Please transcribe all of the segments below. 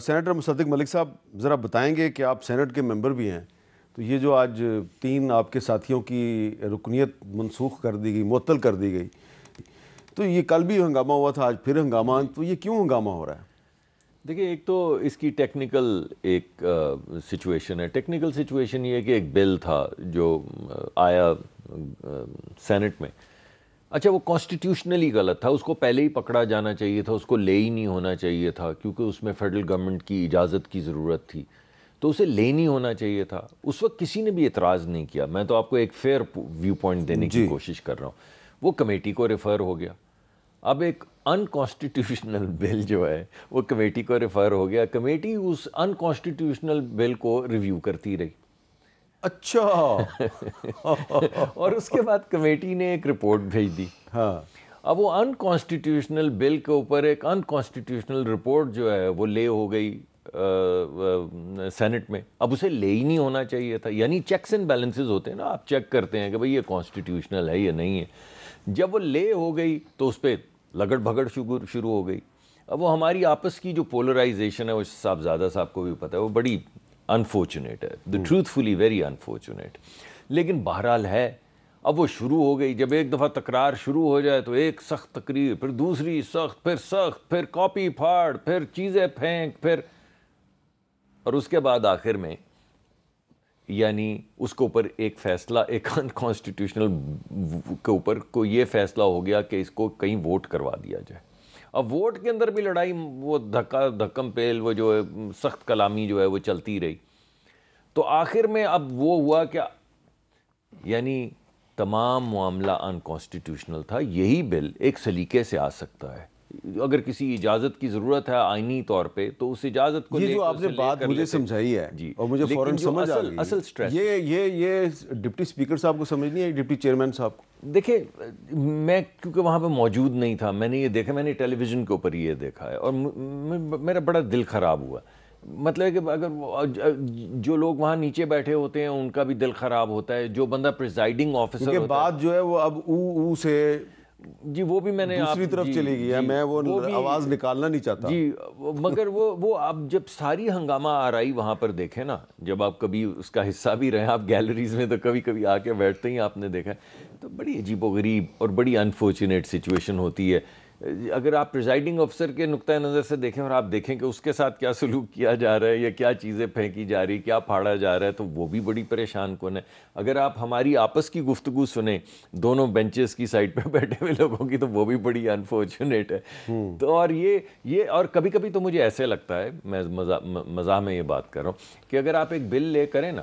Senator مصدق ملک صاحب ذرا بتائیں گے کہ آپ سینٹ کے ممبر بھی ہیں، تو یہ جو آج 3 آپ کے ساتھیوں کی رکنیت منسوخ کر دی گئی، معطل کر دی گئی، تو یہ کل بھی ہنگامہ ہوا تھا، آج پھر ہنگامہ، تو یہ کیوں ہنگامہ ہو رہا ہے؟ دیکھیں، ایک تو اس کی ٹیکنیکل ایک سچویشن ہے. ٹیکنیکل سچویشن یہ ہے کہ ایک بل تھا جو آیا سینٹ میں. اچھا، وہ کانسٹیٹیوشنلی غلط تھا، اس کو پہلے ہی پکڑا جانا چاہیے تھا، اس کو لے ہی نہیں ہونا چاہیے تھا، کیونکہ اس میں فیڈرل گورنمنٹ کی اجازت کی ضرورت تھی، تو اسے لے نہیں ہونا چاہیے تھا. اس وقت کسی نے بھی اعتراض نہیں کیا. میں تو آپ کو ایک فیئر ویو پوائنٹ دینے کی کوشش کر رہا ہوں. وہ کمیٹی کو ریفر ہو گیا. اب ایک انکانسٹیٹیوشنل بل جو ہے وہ کمیٹی کو ریفر ہو گیا. کمیٹی اس انکانسٹیٹیوشنل بل کو ریویو کرتی رہی. اچھا اور اس کے بعد کمیٹی نے ایک رپورٹ بھیج دی. ہاں، اب وہ انکانسٹیٹیوشنل بل کے اوپر ایک انکانسٹیٹیوشنل رپورٹ جو ہے وہ لے ہو گئی سینٹ میں. اب اسے لے ہی نہیں ہونا چاہیے تھا. یعنی چیکس اینڈ بیلنسز ہوتے ہیں نا، آپ چیک کرتے ہیں کہ بھئی یہ کانسٹیٹیوشنل ہے یا نہیں ہے. جب وہ لے ہو گئی تو اس پہ لگڑ بھگڑ شروع ہو گئی. اب وہ ہماری آپس کی جو پولرائزیشن ہے، وہ صاحب زیادہ صاحب کو بھی پتہ ہے، وہ بڑی انفارچونیٹ ہے، ٹروتھفلی ویری انفارچونیٹ. لیکن بہرحال ہے. اب وہ شروع ہو گئی. جب ایک دفعہ تکرار شروع ہو جائے تو ایک سخت تقریر، پھر دوسری سخت، پھر کاپی پھاڑ، پھر چیزیں پھینک، پھر اور اس کے بعد آخر میں یعنی اس کے اوپر ایک فیصلہ، ایک انکانسٹیٹیوشنل کے اوپر کو یہ فیصلہ ہو گیا کہ اس کو کہیں ووٹ کروا دیا جائے. اب ووٹ کے اندر بھی لڑائی، وہ دھکم پیل، وہ جو ہے سخت کلامی جو ہے وہ چلتی رہی. تو آخر میں اب وہ ہوا کہ یعنی تمام معاملہ انکانسٹیٹیوشنل تھا. یہی بل ایک سلیقے سے آ سکتا ہے اگر کسی اجازت کی ضرورت ہے آئینی طور پہ، تو اس اجازت کو یہ جو آپ نے بات مجھے سمجھائی ہے اور مجھے فوراً سمجھ آ گئی، اصل سٹریس یہ ڈپٹی اسپیکر صاحب کو سمجھ نہیں ہے، ڈپٹی چیئرمین صاحب کو؟ دیکھیں، میں کیونکہ وہاں پہ موجود نہیں تھا، میں نے یہ دیکھا، میں نے ٹیلی ویژن کے اوپر یہ دیکھا ہے، اور میرا بڑا دل خراب ہوا. مطلب ہے کہ اگر جو لوگ وہاں نیچے بیٹھے ہوتے ہیں ان کا بھی دل خراب ہوتا ہے. جو بندہ پریزائڈنگ آفیسر ہوتا ہے، بات جو ہے وہ اب او سے جی وہ بھی میں نے دوسری طرف چلی گئی ہے. میں وہ آواز نکالنا نہیں چاہتا جی، مگر وہ اب جب ساری ہنگامہ آرائی وہاں پر دیکھیں نا، جب آپ کبھی اس کا حصہ بھی رہے، آپ گیلریز میں تو کبھی کبھی آ کے بیٹھتے ہی آپ نے دیکھا، تو بڑی عجیب و غریب اور بڑی انفارچونیٹ سچویشن ہوتی ہے. اگر آپ پریزائڈنگ افسر کے نقطہ نظر سے دیکھیں اور آپ دیکھیں کہ اس کے ساتھ کیا سلوک کیا جا رہا ہے یا کیا چیزیں پھینکی جا رہی، کیا پھاڑا جا رہا ہے، تو وہ بھی بڑی پریشان کن ہے. اگر آپ ہماری آپس کی گفتگو سنیں دونوں بینچز کی سائڈ پہ بیٹھے ہوئے لوگوں کی، تو وہ بھی بڑی انفارچونیٹ ہے. تو اور یہ اور کبھی کبھی تو مجھے ایسے لگتا ہے، میں مزاح میں یہ بات کر رہا ہوں، کہ اگر آپ ایک بل لے کریں نا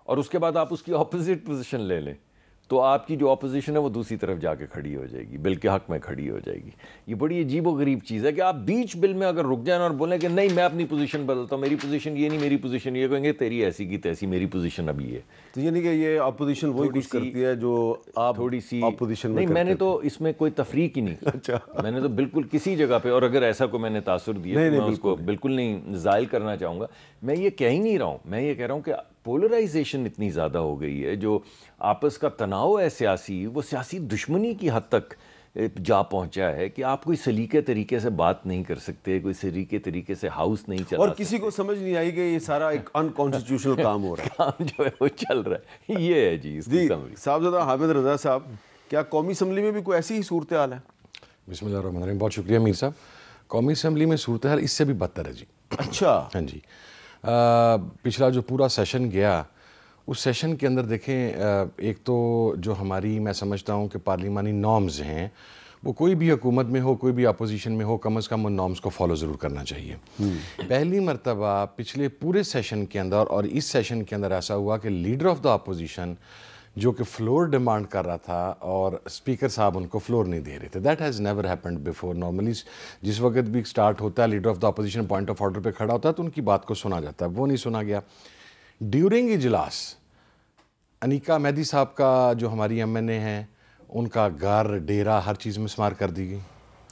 اور اس کے بعد آپ اس کی اپوزٹ پوزیشن لے لیں، تو آپ کی جو اپوزیشن ہے وہ دوسری طرف جا کے کھڑی ہو جائے گی، بل کے حق میں کھڑی ہو جائے گی. یہ بڑی عجیب و غریب چیز ہے کہ آپ بیچ بل میں اگر رک جائیں اور بولیں کہ نہیں میں اپنی پوزیشن بدلتا ہوں، میری پوزیشن یہ نہیں، میری پوزیشن یہ، کہیں گے تیری ایسی کی تیسی، میری پوزیشن ابھی یہ. تو یعنی کہ یہ اپوزیشن وہی کچھ کرتی ہے جو آپ تھوڑی سی اپوزیشن میں نہیں، میں نے تو اس میں کوئی تفریق ہی نہیں کی. اچھا، میں نے تو بالکل کسی جگہ پہ، اور اگر ایسا کوئی میں نے تاثر دیا تو میں اس کو بالکل نہیں زائل کرنا چاہوں گا. میں یہ کہہ ہی نہیں رہا ہوں، میں یہ کہہ رہا ہوں کہ پولرائزیشن اتنی زیادہ ہو گئی ہے، جو آپس کا تناؤ ہے سیاسی، وہ سیاسی دشمنی کی حد تک جا پہنچا ہے کہ آپ کوئی سلیقے طریقے سے بات نہیں کر سکتے، کوئی سلیقے طریقے سے ہاؤس نہیں چلا اور کسی کو سمجھ نہیں آئی کہ یہ سارا ایک انکانسٹیٹیوشنل کام ہو رہا ہے، کام جو ہے وہ چل رہا ہے. یہ ہے جی اس کی سمجھ. صاحبزادہ حامد رضا صاحب، کیا قومی اسمبلی میں بھی کوئی ایسی ہی صورتحال ہے؟ بسم اللہ الرحمن الرحیم. بہت شکریہ میر صاحب. قومی اسمبلی میں صورتحال اس سے بھی بدتر ہے جی. اچھا. ہاں جی. پچھلا جو پورا سیشن گیا، اس سیشن کے اندر دیکھیں، ایک تو جو ہماری میں سمجھتا ہوں کہ پارلیمانی نارمز ہیں، وہ کوئی بھی حکومت میں ہو، کوئی بھی اپوزیشن میں ہو، کم از کم ان نارمز کو فالو ضرور کرنا چاہیے. پہلی مرتبہ پچھلے پورے سیشن کے اندر اور اس سیشن کے اندر ایسا ہوا کہ لیڈر آف دا اپوزیشن جو کہ فلور ڈیمانڈ کر رہا تھا اور اسپیکر صاحب ان کو فلور نہیں دے رہے تھے. That has never happened before. Normally جس وقت بھی سٹارٹ ہوتا ہے، leader of the opposition point of order پہ کھڑا ہوتا ہے تو ان کی بات کو سنا جاتا ہے، وہ نہیں سنا گیا. ڈیورنگ اجلاس انیکا مہدی صاحب کا جو ہماری ایم این اے ہیں، ان کا گھر ڈیرا ہر چیز مسمار کر دی گئی.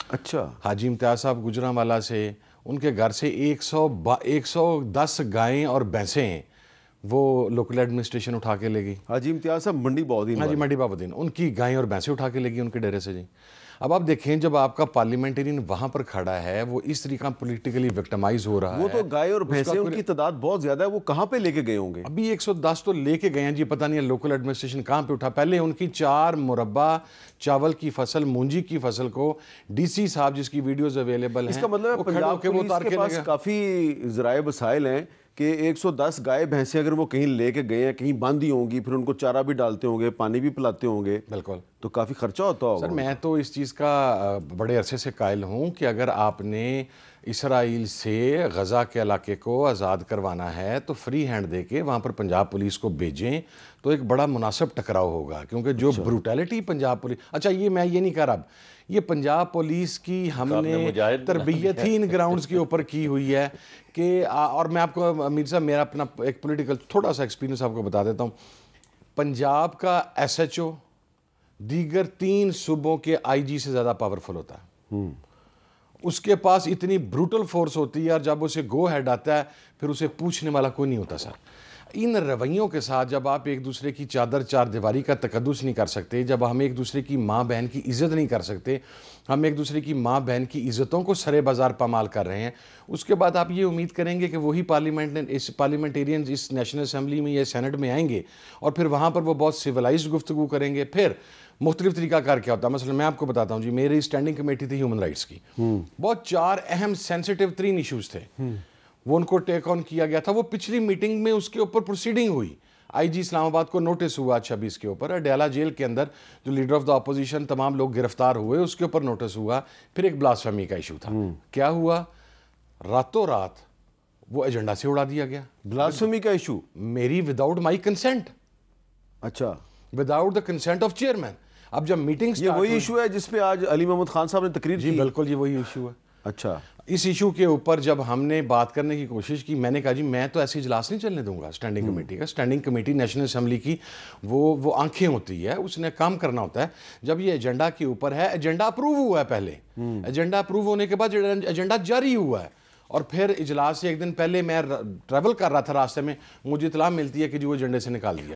اچھا. حاجی امتیاز صاحب گجرانوالہ سے، ان کے گھر سے 110 گائیں اور بھینسیں وہ لوکل ایڈمنسٹریشن اٹھا کے لے گئی. حاجی امتیاز صاحب منڈی بہودین، ہاں جی، منڈی بہودین، ان کی گائیں اور بھینسیں اٹھا کے لے گئی ان کے ڈیرے سے جی. اب آپ دیکھیں جب آپ کا پارلیمنٹرین وہاں پر کھڑا ہے وہ اس طریقہ پولیٹیکلی وکٹمائز ہو رہا ہے. وہ تو گائے اور بھینسیں ان کی تعداد بہت زیادہ ہے, وہ کہاں پہ لے کے گئے ہوں گے؟ ابھی 110 تو لے کے گئے ہیں جی, پتہ نہیں لوکل ایڈمنسٹریشن کہاں پہ اٹھا. پہلے ان کی 4 مربع چاول کی فصل, مونجی کی فصل کو ڈی سی صاحب جس کی ویڈیوز اویلیبل ہیں, اس کا مطلب ہے پنجاب پولیس کے پاس کافی ذرائع وسائل ہیں کہ 110 گائے بھینسیں اگر وہ کہیں لے کے گئے ہیں, کہیں باندھی ہوں گی, پھر ان کو چارہ بھی ڈالتے ہوں گے, پانی بھی پلاتے ہوں گے, بالکل, تو کافی خرچہ ہوتا ہوگا. سر میں تو اس چیز کا بڑے عرصے سے قائل ہوں کہ اگر آپ نے اسرائیل سے غزہ کے علاقے کو آزاد کروانا ہے تو فری ہینڈ دے کے وہاں پر پنجاب پولیس کو بھیجیں تو ایک بڑا مناسب ٹکراؤ ہوگا, کیونکہ جو بروٹیلٹی پنجاب پولیس, اچھا یہ میں یہ نہیں کہہ رہا, یہ پنجاب پولیس کی ہم نے تربیت ہی ان گراؤنڈز کے اوپر کی ہوئی ہے کہ, اور میں آپ کو امیر صاحب میرا اپنا ایک پولیٹیکل تھوڑا سا ایکسپیرینس آپ کو بتا دیتا ہوں. پنجاب کا ایس ایچ او دیگر 3 صوبوں کے آئی جی سے زیادہ پاورفل ہوتا ہے. اس کے پاس اتنی بروٹل فورس ہوتی ہے, اور جب اسے گو ہیڈ آتا ہے پھر اسے پوچھنے والا کوئی نہیں ہوتا. سر ان رویوں کے ساتھ جب آپ ایک دوسرے کی چادر چار دیواری کا تقدس نہیں کر سکتے, جب ہم ایک دوسرے کی ماں بہن کی عزت نہیں کر سکتے, ہم ایک دوسرے کی ماں بہن کی عزتوں کو سرے بازار پامال کر رہے ہیں, اس کے بعد آپ یہ امید کریں گے کہ وہی پارلیمنٹیرینز اس نیشنل اسمبلی میں یا سینٹ میں آئیں گے اور پھر وہاں پر وہ بہت سیولائزڈ گفتگو کریں گے. پھر مختلف طریقہ کار کیا ہوتا ہے, مثلا میں آپ کو بتاتا ہوں جی, میری اسٹینڈنگ کمیٹی تھی ہیومن رائٹس کی, بہت 4 اہم سینسیٹیو 3 ایشوز تھے, وہ ان کو ٹیک آن کیا گیا تھا. وہ پچھلی میٹنگ میں اس کے اوپر پروسیڈنگ ہوئی, آئی جی اسلام آباد کو نوٹس ہوا 26 کے اوپر, ڈیالہ جیل کے اندر جو لیڈر آف دا اپوزیشن تمام لوگ گرفتار ہوئے اس کے اوپر نوٹس ہوا. پھر ایک بلاسفیمی کا ایشو تھا, کیا ہوا, راتوں رات وہ ایجنڈا سے اڑا دیا گیا. بلاسفیمی کا ایشو میری وداؤٹ مائی کنسنٹ, اچھا, without the consent of chairman. اب جب میٹنگ یہ وہی ایشو ہے جس پہ آج علی محمد خان صاحب نے تقریر کی؟ جی بالکل, یہ وہی ایشو ہے. اچھا, اس ایشو کے اوپر جب ہم نے بات کرنے کی کوشش کی, میں نے کہا جی میں تو ایسی اجلاس نہیں چلنے دوں گا اسٹینڈنگ کمیٹی کا. اسٹینڈنگ کمیٹی نیشنل اسمبلی کی وہ آنکھیں ہوتی ہے, اس نے کام کرنا ہوتا ہے. جب یہ ایجنڈا کے اوپر ہے, ایجنڈا اپروو ہوا ہے پہلے, ایجنڈا اپروو ہونے کے بعد ایجنڈا جاری ہوا ہے, اور پھر اجلاس سے ایک دن پہلے میں ٹریول کر رہا تھا, راستے میں مجھے اطلاع ملتی ہے کہ جی وہ ایجنڈے سے نکال دیا.